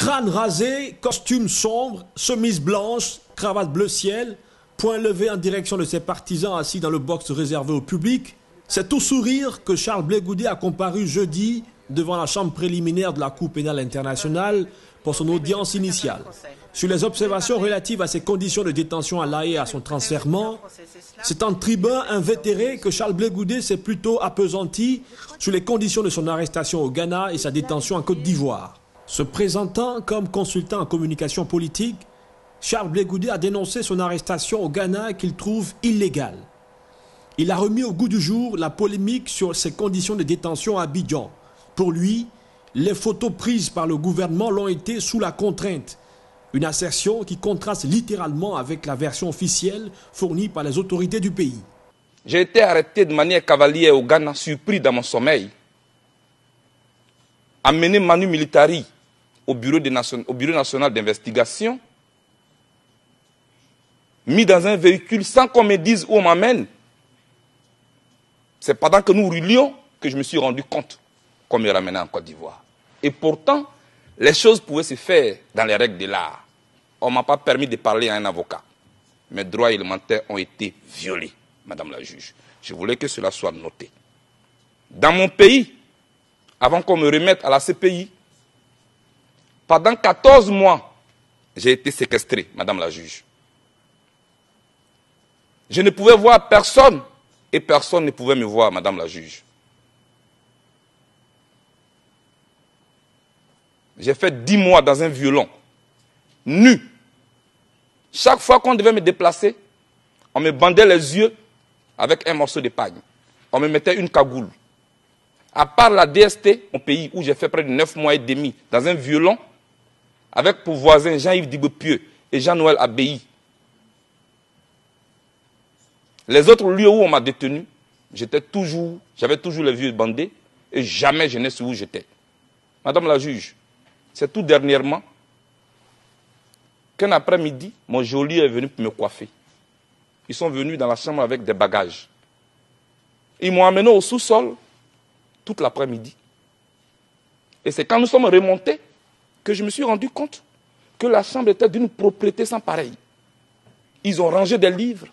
Crâne rasé, costume sombre, chemise blanche, cravate bleu ciel, poing levé en direction de ses partisans assis dans le box réservé au public. C'est tout sourire que Charles Blé Goudé a comparu jeudi devant la chambre préliminaire de la Cour pénale internationale pour son audience initiale. Sur les observations relatives à ses conditions de détention à La Haye et à son transfèrement, c'est en tribun invétéré que Charles Blé Goudé s'est plutôt appesanti sur les conditions de son arrestation au Ghana et sa détention en Côte d'Ivoire. Se présentant comme consultant en communication politique, Charles Blé Goudé a dénoncé son arrestation au Ghana qu'il trouve illégale. Il a remis au goût du jour la polémique sur ses conditions de détention à Abidjan. Pour lui, les photos prises par le gouvernement l'ont été sous la contrainte. Une assertion qui contraste littéralement avec la version officielle fournie par les autorités du pays. J'ai été arrêté de manière cavalière au Ghana, surpris dans mon sommeil. Amené manu militari au Bureau national d'investigation, mis dans un véhicule sans qu'on me dise où on m'amène. C'est pendant que nous roulions que je me suis rendu compte qu'on me ramenait en Côte d'Ivoire. Et pourtant, les choses pouvaient se faire dans les règles de l'art. On ne m'a pas permis de parler à un avocat. Mes droits élémentaires ont été violés, Madame la juge. Je voulais que cela soit noté. Dans mon pays, avant qu'on me remette à la CPI, pendant 14 mois, j'ai été séquestré, Madame la juge. Je ne pouvais voir personne et personne ne pouvait me voir, Madame la juge. J'ai fait 10 mois dans un violon, nu. Chaque fois qu'on devait me déplacer, on me bandait les yeux avec un morceau de pagne. On me mettait une cagoule. À part la DST, mon pays où j'ai fait près de 9 mois et demi, dans un violon, avec pour voisins Jean-Yves Dibepieux et Jean-Noël Abbaye. Les autres lieux où on m'a détenu, j'avais toujours les yeux bandés et jamais je n'ai su où j'étais. Madame la juge, c'est tout dernièrement qu'un après-midi, mon geôlier est venu pour me coiffer. Ils sont venus dans la chambre avec des bagages. Ils m'ont amené au sous-sol toute l'après-midi. Et c'est quand nous sommes remontés que je me suis rendu compte que la chambre était d'une propreté sans pareil. Ils ont rangé des livres.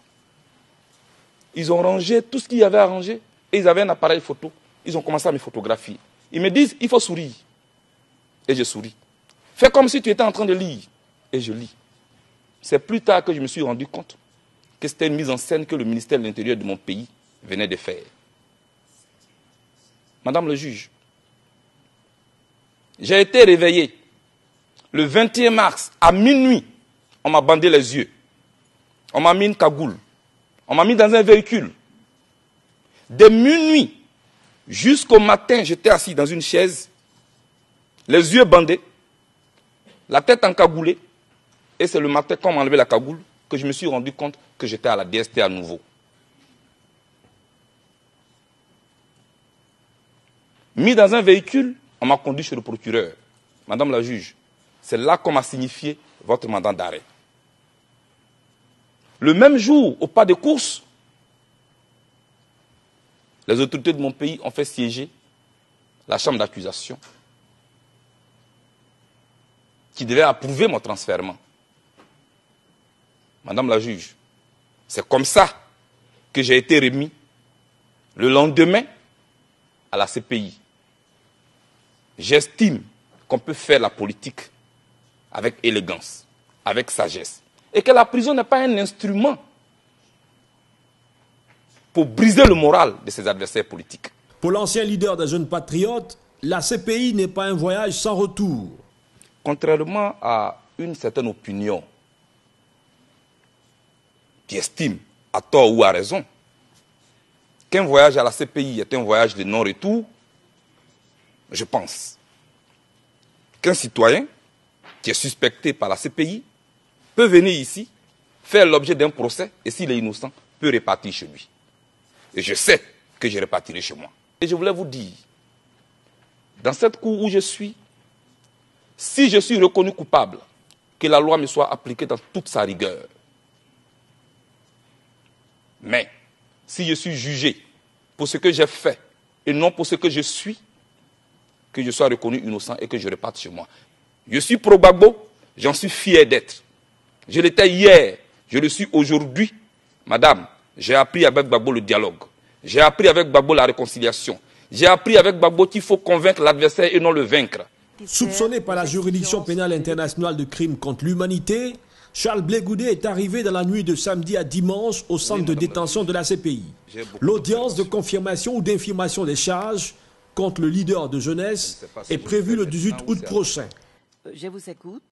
Ils ont rangé tout ce qu'il y avait à ranger. Et ils avaient un appareil photo. Ils ont commencé à me photographier. Ils me disent, il faut sourire. Et je souris. Fais comme si tu étais en train de lire. Et je lis. C'est plus tard que je me suis rendu compte que c'était une mise en scène que le ministère de l'Intérieur de mon pays venait de faire. Madame le juge, j'ai été réveillé le 21 mars à minuit. On m'a bandé les yeux. On m'a mis une cagoule. On m'a mis dans un véhicule. De minuit jusqu'au matin, j'étais assis dans une chaise, les yeux bandés, la tête encagoulée. Et c'est le matin, quand on m'a enlevé la cagoule, que je me suis rendu compte que j'étais à la DST à nouveau. Mis dans un véhicule, on m'a conduit chez le procureur. Madame la juge, c'est là qu'on m'a signifié votre mandat d'arrêt. Le même jour, au pas de course, les autorités de mon pays ont fait siéger la chambre d'accusation qui devait approuver mon transfèrement. Madame la juge, c'est comme ça que j'ai été remis le lendemain à la CPI. J'estime qu'on peut faire la politique avec élégance, avec sagesse. Et que la prison n'est pas un instrument pour briser le moral de ses adversaires politiques. Pour l'ancien leader des jeunes patriotes, la CPI n'est pas un voyage sans retour. Contrairement à une certaine opinion qui estime, à tort ou à raison, qu'un voyage à la CPI est un voyage de non-retour, je pense qu'un citoyen qui est suspecté par la CPI peut venir ici, faire l'objet d'un procès, et s'il est innocent, peut repartir chez lui. Et je sais que je repartirai chez moi. Et je voulais vous dire, dans cette cour où je suis, si je suis reconnu coupable, que la loi me soit appliquée dans toute sa rigueur. Mais, si je suis jugé pour ce que j'ai fait, et non pour ce que je suis, que je sois reconnu innocent et que je reparte chez moi. Je suis pro-Gbagbo, j'en suis fier d'être. Je l'étais hier, je le suis aujourd'hui. Madame, j'ai appris avec Gbagbo le dialogue. J'ai appris avec Gbagbo la réconciliation. J'ai appris avec Gbagbo qu'il faut convaincre l'adversaire et non le vaincre. Soupçonné par la juridiction pénale internationale de crimes contre l'humanité, Charles Blé Goudé est arrivé dans la nuit de samedi à dimanche au centre de détention de la CPI. L'audience de confirmation ou d'infirmation des charges contre le leader de jeunesse est prévue le 18 août prochain. Je vous écoute.